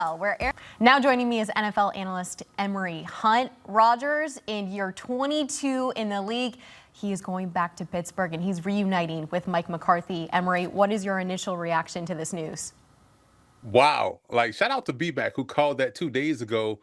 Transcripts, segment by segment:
Now joining me is NFL analyst Emory Hunt. Rodgers in year 22 in the league. He is going back to Pittsburgh and he's reuniting with Mike McCarthy. Emory, what is your initial reaction to this news? Wow. Like, shout out to B-Mac who called that 2 days ago.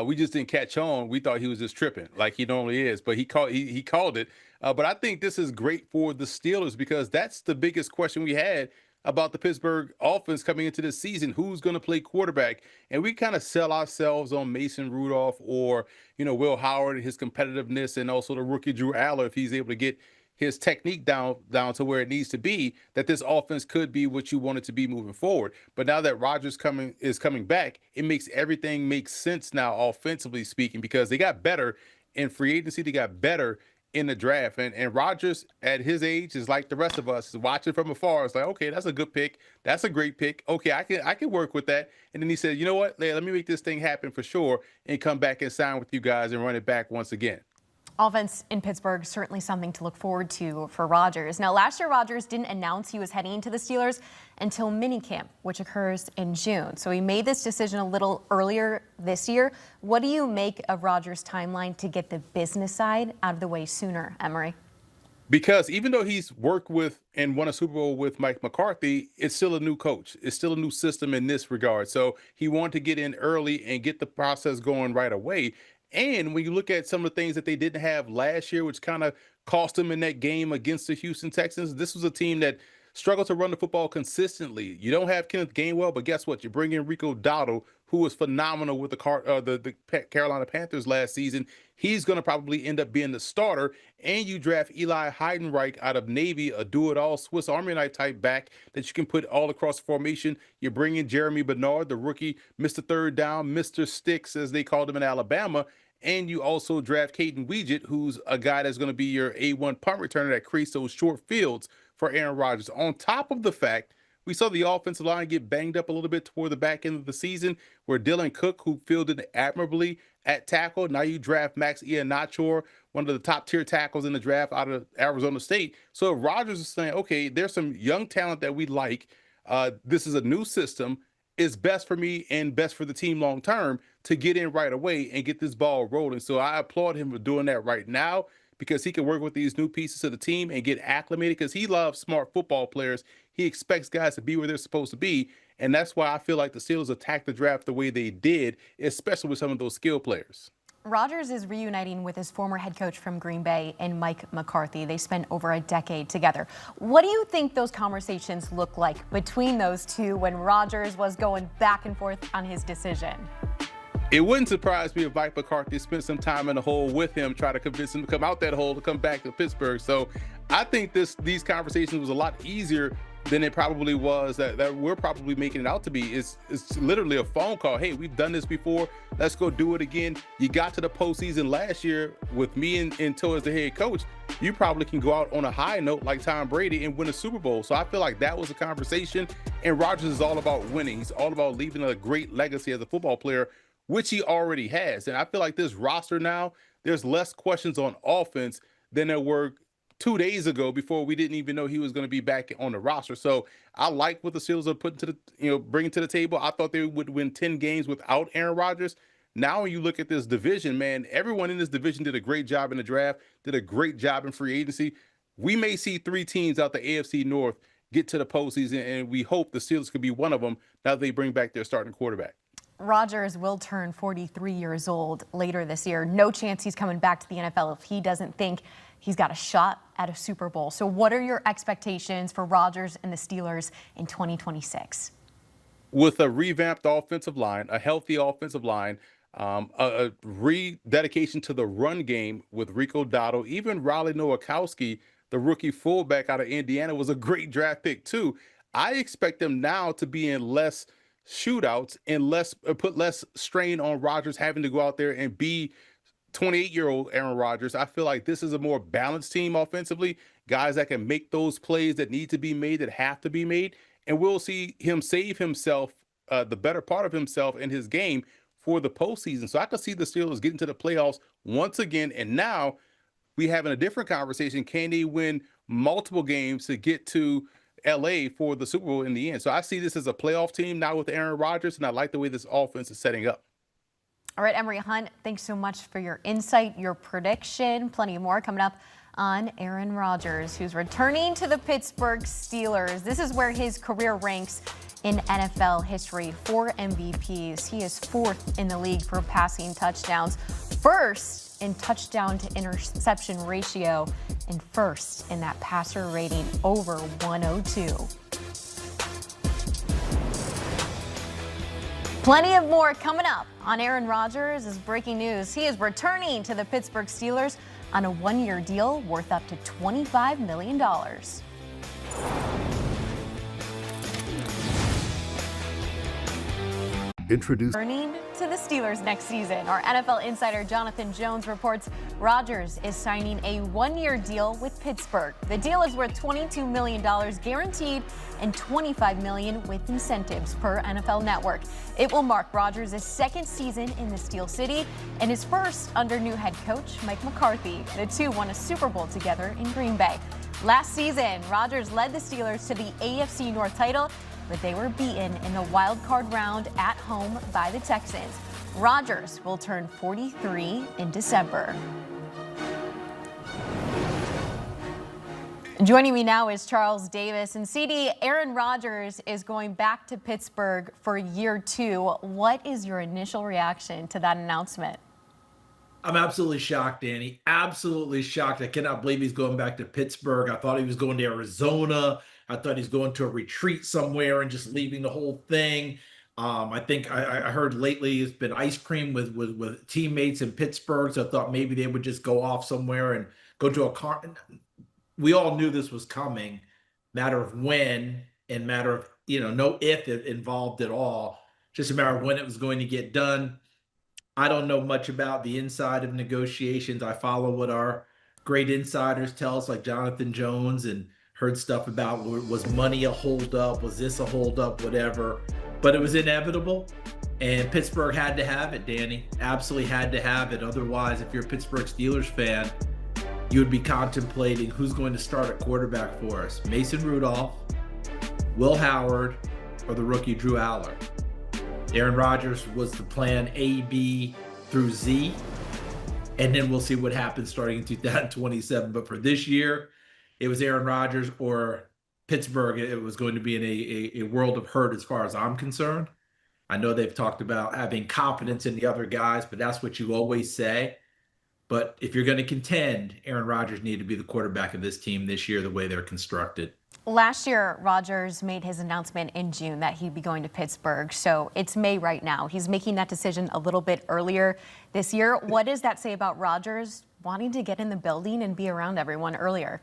We just didn't catch on. We thought he was just tripping like he normally is, but he called it. But I think this is great for the Steelers because that's the biggest question we had about the Pittsburgh offense coming into this season. Who's going to play quarterback? And we kind of sell ourselves on Mason Rudolph or, Will Howard, his competitiveness, and also the rookie Drew Aller if he's able to get his technique down to where it needs to be, that this offense could be what you want it to be moving forward. But now that Rodgers is coming back, it makes everything make sense now offensively speaking, because they got better in free agency, they got better in the draft. And Rodgers at his age is like the rest of us, watching from afar. It's like, okay, that's a good pick. That's a great pick. Okay, I can work with that. And then he said, you know what? Let me make this thing happen for sure and come back and sign with you guys and run it back once again. Offense in Pittsburgh, certainly something to look forward to for Rodgers. Now, last year, Rodgers didn't announce he was heading to the Steelers until minicamp, which occurs in June. So he made this decision a little earlier this year. What do you make of Rodgers' timeline to get the business side out of the way sooner, Emory? Because even though he's worked with and won a Super Bowl with Mike McCarthy, it's still a new coach. It's still a new system in this regard. So he wanted to get in early and get the process going right away. And when you look at some of the things that they didn't have last year, which kind of cost them in that game against the Houston Texans, this was a team that struggled to run the football consistently. You don't have Kenneth Gainwell, but guess what? You bring in Rico Dowdle, who was phenomenal with the Carolina Panthers last season. He's going to probably end up being the starter. And you draft Eli Heidenreich out of Navy, a do-it-all Swiss Army knife type back that you can put all across the formation. You bring in Jeremy Bernard, the rookie, Mr. Third Down, Mr. Sticks, as they called him in Alabama. And you also draft Caden Weegett, who's a guy that's going to be your A1 punt returner that creates those short fields for Aaron Rodgers. On top of the fact, we saw the offensive line get banged up a little bit toward the back end of the season, where Dylan Cook, who fielded admirably at tackle, now you draft Max Iheanacho, one of the top tier tackles in the draft out of Arizona State. So Rodgers is saying, okay, there's some young talent that we like. This is a new system. It's best for me and best for the team long term to get in right away and get this ball rolling. So I applaud him for doing that right now, because he can work with these new pieces of the team and get acclimated, because he loves smart football players. He expects guys to be where they're supposed to be. And that's why I feel like the Steelers attacked the draft the way they did, especially with some of those skill players. Rodgers is reuniting with his former head coach from Green Bay and Mike McCarthy. They spent over a decade together. What do you think those conversations look like between those two when Rodgers was going back and forth on his decision? It wouldn't surprise me if Mike McCarthy spent some time in the hole with him, try to convince him to come out that hole to come back to Pittsburgh. So I think these conversations was a lot easier than it probably was that we're probably making it out to be. It's literally a phone call. Hey, we've done this before. Let's go do it again. You got to the postseason last year with me and Toe as the head coach. You probably can go out on a high note like Tom Brady and win a Super Bowl. So I feel like that was a conversation. And Rodgers is all about winning. He's all about leaving a great legacy as a football player, which he already has. And I feel like this roster now, there's less questions on offense than there were 2 days ago before we didn't even know he was going to be back on the roster. So I like what the Steelers are putting to the, bringing to the table. I thought they would win 10 games without Aaron Rodgers. Now, when you look at this division, man, everyone in this division did a great job in the draft, did a great job in free agency. We may see 3 teams out the AFC North get to the postseason, and we hope the Steelers could be one of them now that they bring back their starting quarterback. Rodgers will turn 43 years old later this year. No chance he's coming back to the NFL if he doesn't think he's got a shot at a Super Bowl. So what are your expectations for Rodgers and the Steelers in 2026? With a revamped offensive line, a healthy offensive line, a rededication to the run game with Rico Dowdle, even Riley Nowakowski, the rookie fullback out of Indiana, was a great draft pick too. I expect them now to be in less shootouts and put less strain on Rodgers having to go out there and be 28-year-old Aaron Rodgers. I feel like this is a more balanced team offensively, guys that can make those plays that need to be made, that have to be made, and we'll see him save himself, the better part of himself in his game for the postseason. So I could see the Steelers getting to the playoffs once again, and now we having a different conversation. Can they win multiple games to get to LA for the Super Bowl in the end. So I see this as a playoff team now with Aaron Rodgers, and I like the way this offense is setting up. All right, Emory Hunt, thanks so much for your insight, your prediction. Plenty more coming up on Aaron Rodgers, who's returning to the Pittsburgh Steelers. This is where his career ranks in NFL history. 4 MVPs. He is 4th in the league for passing touchdowns, 1st in touchdown to interception ratio, and 1st in that passer rating over 102. Plenty of more coming up on Aaron Rodgers. Is breaking news. He is returning to the Pittsburgh Steelers on a 1-year deal worth up to $25 million. Returning to the Steelers next season. Our NFL insider Jonathan Jones reports Rodgers is signing a 1-year deal with Pittsburgh. The deal is worth $22 million guaranteed and $25 million with incentives per NFL Network. It will mark Rodgers' 2nd season in the Steel City and his 1st under new head coach Mike McCarthy. The two won a Super Bowl together in Green Bay. Last season, Rodgers led the Steelers to the AFC North title, but they were beaten in the wild card round at home by the Texans. Rodgers will turn 43 in December. Joining me now is Charles Davis. And CD, Aaron Rodgers is going back to Pittsburgh for year 2. What is your initial reaction to that announcement? I'm absolutely shocked, Danny. Absolutely shocked. I cannot believe he's going back to Pittsburgh. I thought he was going to Arizona. I thought he's going to a retreat somewhere and just leaving the whole thing. I think I heard lately it's been ice cream with teammates in Pittsburgh. So I thought maybe they would just go off somewhere and go to a car. We all knew this was coming. Matter of when and matter of, no if involved at all. Just a matter of when it was going to get done. I don't know much about the inside of negotiations. I follow what our great insiders tell us, like Jonathan Jones, and heard stuff about was money a holdup, was this a holdup, whatever. But it was inevitable, and Pittsburgh had to have it, Danny. Absolutely had to have it. Otherwise, if you're a Pittsburgh Steelers fan, you would be contemplating who's going to start at quarterback for us. Mason Rudolph, Will Howard, or the rookie Drew Aller. Aaron Rodgers was the plan A, B through Z, and then we'll see what happens starting in 2027. But for this year, it was Aaron Rodgers or Pittsburgh. It was going to be in a world of hurt as far as I'm concerned. I know they've talked about having confidence in the other guys, but that's what you always say. But if you're going to contend, Aaron Rodgers needed to be the quarterback of this team this year, the way they're constructed. Last year, Rodgers made his announcement in June that he'd be going to Pittsburgh. So it's May right now. He's making that decision a little bit earlier this year. What does that say about Rodgers wanting to get in the building and be around everyone earlier?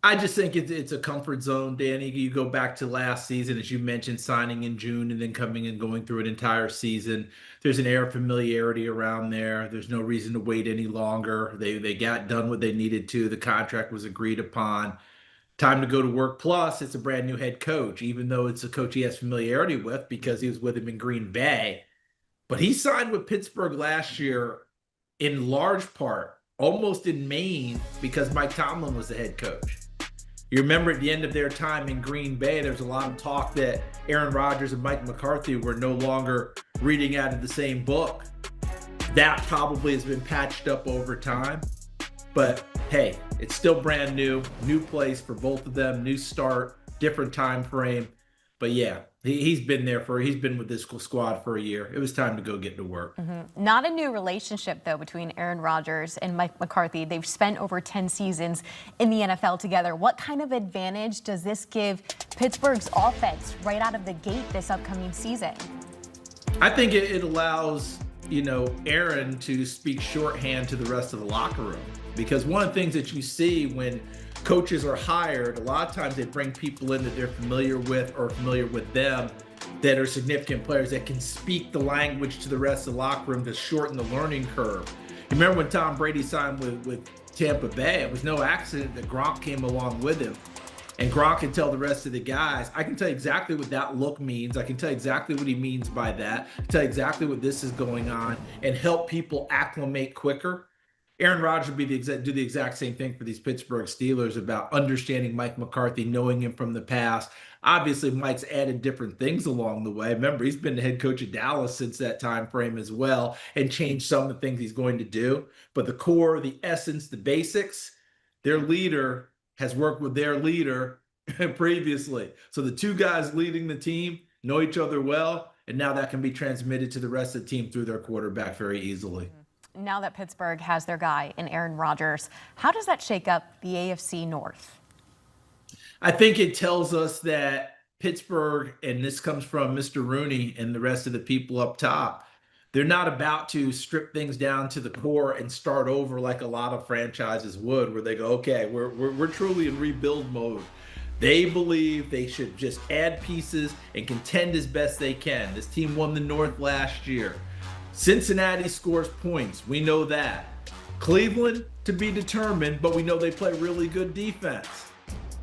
I just think it's a comfort zone, Danny. You go back to last season, as you mentioned, signing in June and then coming and going through an entire season. There's an air of familiarity around there. There's no reason to wait any longer. They got done what they needed to. The contract was agreed upon. Time to go to work. Plus, it's a brand new head coach, even though it's a coach he has familiarity with because he was with him in Green Bay. But he signed with Pittsburgh last year in large part, almost in main, because Mike Tomlin was the head coach. You remember at the end of their time in Green Bay, there was a lot of talk that Aaron Rodgers and Mike McCarthy were no longer reading out of the same book. That probably has been patched up over time. But hey, it's still brand new place for both of them, new start, different time frame. But yeah, he's been with this squad for a year. It was time to go get to work. Not a new relationship, though, between Aaron Rodgers and Mike McCarthy. They've spent over 10 seasons in the NFL together. What kind of advantage does this give Pittsburgh's offense right out of the gate this upcoming season? I think it allows, Aaron to speak shorthand to the rest of the locker room. Because one of the things that you see when coaches are hired, a lot of times they bring people in that they're familiar with or familiar with them that are significant players that can speak the language to the rest of the locker room to shorten the learning curve. You remember when Tom Brady signed with Tampa Bay, it was no accident that Gronk came along with him. And Gronk can tell the rest of the guys, I can tell you exactly what that look means. I can tell you exactly what he means by that. I can tell you exactly what this is going on and help people acclimate quicker. Aaron Rodgers would do the exact same thing for these Pittsburgh Steelers about understanding Mike McCarthy, knowing him from the past. Obviously, Mike's added different things along the way. Remember, he's been the head coach of Dallas since that time frame as well, and changed some of the things he's going to do. But the core, the essence, the basics, their leader has worked with their leader previously. So the two guys leading the team know each other well, and now that can be transmitted to the rest of the team through their quarterback very easily. Now that Pittsburgh has their guy in Aaron Rodgers, how does that shake up the AFC North? I think it tells us that Pittsburgh, and this comes from Mr. Rooney and the rest of the people up top, they're not about to strip things down to the core and start over like a lot of franchises would, where they go, okay, we're truly in rebuild mode. They believe they should just add pieces and contend as best they can. This team won the North last year. Cincinnati scores points. We know that. Cleveland to be determined, but we know they play really good defense.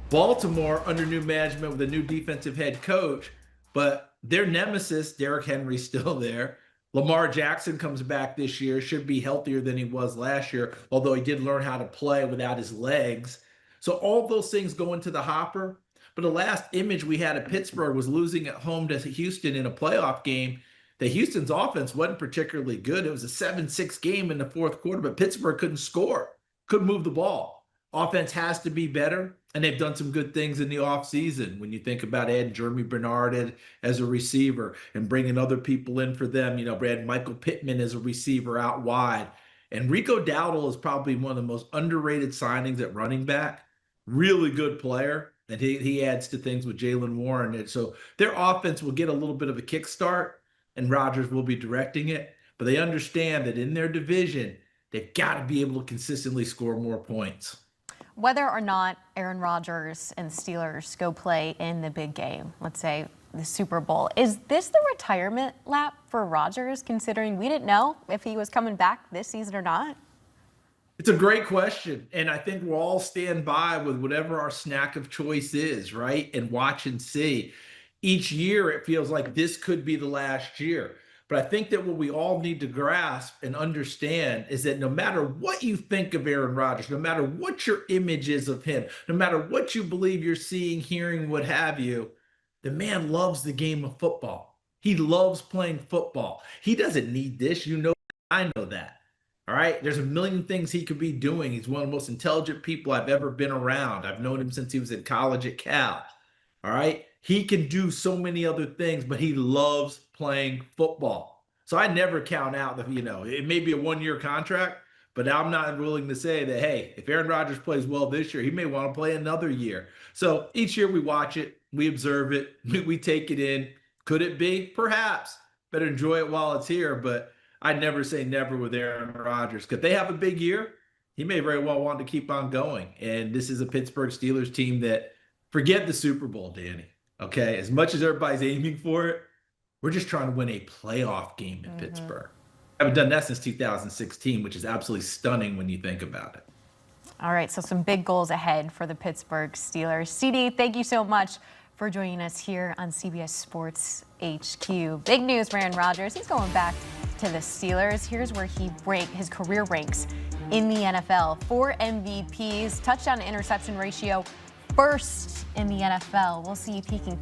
Baltimore under new management with a new defensive head coach, but their nemesis, Derrick Henry's still there. Lamar Jackson comes back this year, should be healthier than he was last year, although he did learn how to play without his legs. So all those things go into the hopper. But the last image we had of Pittsburgh was losing at home to Houston in a playoff game. The Houston's offense wasn't particularly good. It was a 7-6 game in the fourth quarter, but Pittsburgh couldn't score, couldn't move the ball. Offense has to be better, and they've done some good things in the offseason. When you think about adding Jeremy Bernard as a receiver and bringing other people in for them, Brad Michael Pittman as a receiver out wide. And Rico Dowdle is probably one of the most underrated signings at running back. Really good player, and he adds to things with Jaylen Warren. And so their offense will get a little bit of a kickstart, and Rodgers will be directing it. But they understand that in their division, they've got to be able to consistently score more points. Whether or not Aaron Rodgers and the Steelers go play in the big game, let's say the Super Bowl, is this the retirement lap for Rodgers, considering we didn't know if he was coming back this season or not? It's a great question. And I think we'll all stand by with whatever our snack of choice is, right? And watch and see. Each year, it feels like this could be the last year. But I think that what we all need to grasp and understand is that no matter what you think of Aaron Rodgers, no matter what your image is of him, no matter what you believe you're seeing, hearing, what have you, the man loves the game of football. He loves playing football. He doesn't need this. I know that. All right. There's a million things he could be doing. He's one of the most intelligent people I've ever been around. I've known him since he was in college at Cal. All right. He can do so many other things, but he loves playing football. So I never count out that, it may be a one-year contract, but I'm not willing to say that, hey, if Aaron Rodgers plays well this year, he may want to play another year. So each year we watch it, we observe it, we take it in. Could it be? Perhaps. Better enjoy it while it's here, but I never say never with Aaron Rodgers. Could they have a big year? He may very well want to keep on going. And this is a Pittsburgh Steelers team that, forget the Super Bowl, Danny. Okay, as much as everybody's aiming for it, we're just trying to win a playoff game in Pittsburgh. I haven't done that since 2016, which is absolutely stunning when you think about it. All right, so some big goals ahead for the Pittsburgh Steelers. CD, thank you so much for joining us here on CBS Sports HQ. Big news for Aaron Rodgers. He's going back to the Steelers. Here's where his career ranks in the NFL. 4 MVPs, touchdown to interception ratio, first in the NFL. We'll see if he can